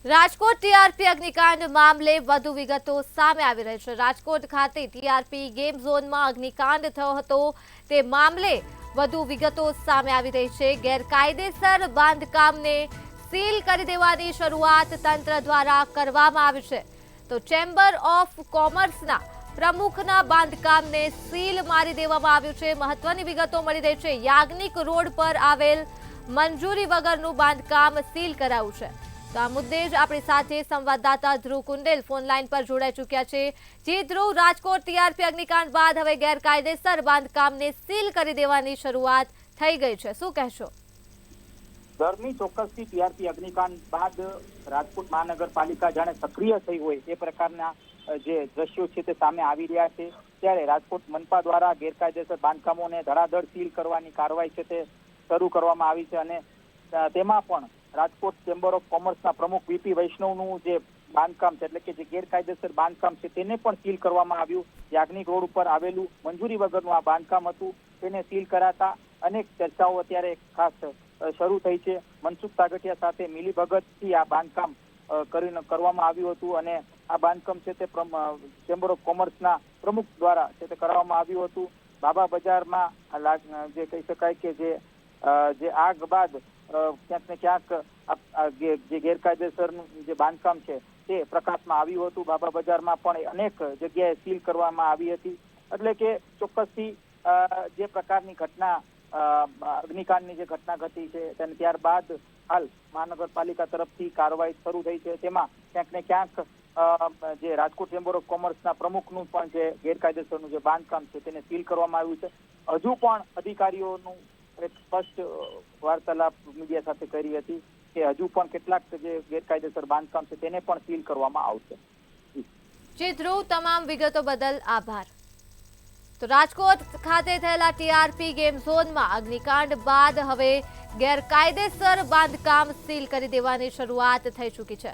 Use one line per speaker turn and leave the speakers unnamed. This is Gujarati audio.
રાજકોટ ટીઆરપી અગ્નિકાંડ મામલે વધુ વિગતો સામે આવી રહી છે। રાજકોટ ખાતે ટીઆરપી ગેમ ઝોનમાં અગ્નિકાંડ થયો હતો તે મામલે વધુ વિગતો સામે આવી રહી છે। ગેરકાયદેસર બાંધકામને સીલ કરી દેવાની શરૂઆત તંત્ર દ્વારા કરવામાં આવી છે। તો ચેમ્બર ઓફ કોમર્સના પ્રમુખના બાંધકામને સીલ મારી દેવામાં આવ્યું છે। મહત્વની વિગતો મળી રહી છે। યાજ્ઞિક રોડ પર આવેલ મંજૂરી વગરનું બાંધકામ સીલ કરાયું છે। તો આ મુદ્દે જ આપણી સાથે સંવાદદાતા ધ્રુવ કુંડેલ ફોનલાઈન પર જોડાઈ ચૂક્યા છે। જે ધ્રુવ, રાજકોટ ટીઆરપી અગ્નિકાંડ બાદ હવે ગેરકાયદેસર બાંધકામને સીલ કરી દેવાની શરૂઆત થઈ ગઈ છે, શું કહેશો?
ધર્મી ચોક્કસથી ટીઆરપી અગ્નિકાંડ બાદ રાજકોટ મહાનગરપાલિકા જાણે સક્રિય થઈ હોય એ પ્રકારના જે દ્રશ્યો છે તે સામે આવી રહ્યા છે। ત્યારે રાજકોટ મનપા દ્વારા ગેરકાયદેસર બાંધકામોને ધડાધડ સીલ કરવાની કાર્યવાહી છે તે શરૂ કરવામાં આવી છે અને તેમાં પણ રાજકોટ ચેમ્બર ઓફ કોમર્સના પ્રમુખ વીપી વૈષ્ણવનું જે બાંધકામ છે એટલે કે જે ગેરકાયદેસર બાંધકામ છે તેને પણ સીલ કરવામાં આવ્યું। યાજ્ઞિક રોડ ઉપર આવેલું મંજૂરી વગરનું આ બાંધકામ હતું તેને સીલ કરાતા અનેક ચર્ચાઓ અત્યારે ખાસ શરૂ થઈ છે। મનસુખ સાગઠિયા સાથે મિલીભગતથી આ બાંધકામ કરવામાં આવ્યું હતું અને આ બાંધકામ છે તે ચેમ્બર ઓફ કોમર્સના પ્રમુખ દ્વારા છે તે કરવામાં આવ્યું હતું। બાબા બજારમાં જે કહી શકાય કે જે આગ બાદ ક્યાંક ને ક્યાંક જે ગેરકાયદેસરનું જે બાંધકામ છે તે પ્રકાશમાં આવ્યું હતું। બાબા બજારમાં પણ અનેક જગ્યાએ સીલ કરવામાં આવી હતી। એટલે કે ચોક્કસથી જે પ્રકારની ઘટના અગ્નિકાંડની જે ઘટના ઘટી છે તેને ત્યારબાદ હાલ મહાનગરપાલિકા તરફથી કાર્યવાહી શરૂ થઈ છે। તેમાં ક્યાંક ને ક્યાંક જે રાજકોટ ચેમ્બર ઓફ કોમર્સના પ્રમુખનું પણ જે ગેરકાયદેસરનું જે બાંધકામ છે તેને સીલ કરવામાં આવ્યું છે। હજુ પણ અધિકારીઓનું એક સ્પષ્ટ વાર્તાલાપ મીડિયા સાથે કરી હતી કે હજુ પણ કેટલાક જે ગેરકાયદેસર બાંધકામ છે તેને પણ સીલ કરવામાં આવશે।
જી ધ્રુવ, તમામ વિગતો બદલ આભાર। તો રાજકોટ ખાતે થયેલા ટીઆરપી ગેમ ઝોનમાં અગ્નિકાંડ બાદ હવે ગેરકાયદેસર બાંધકામ સીલ કરી દેવાની શરૂઆત થઈ ચૂકી છે।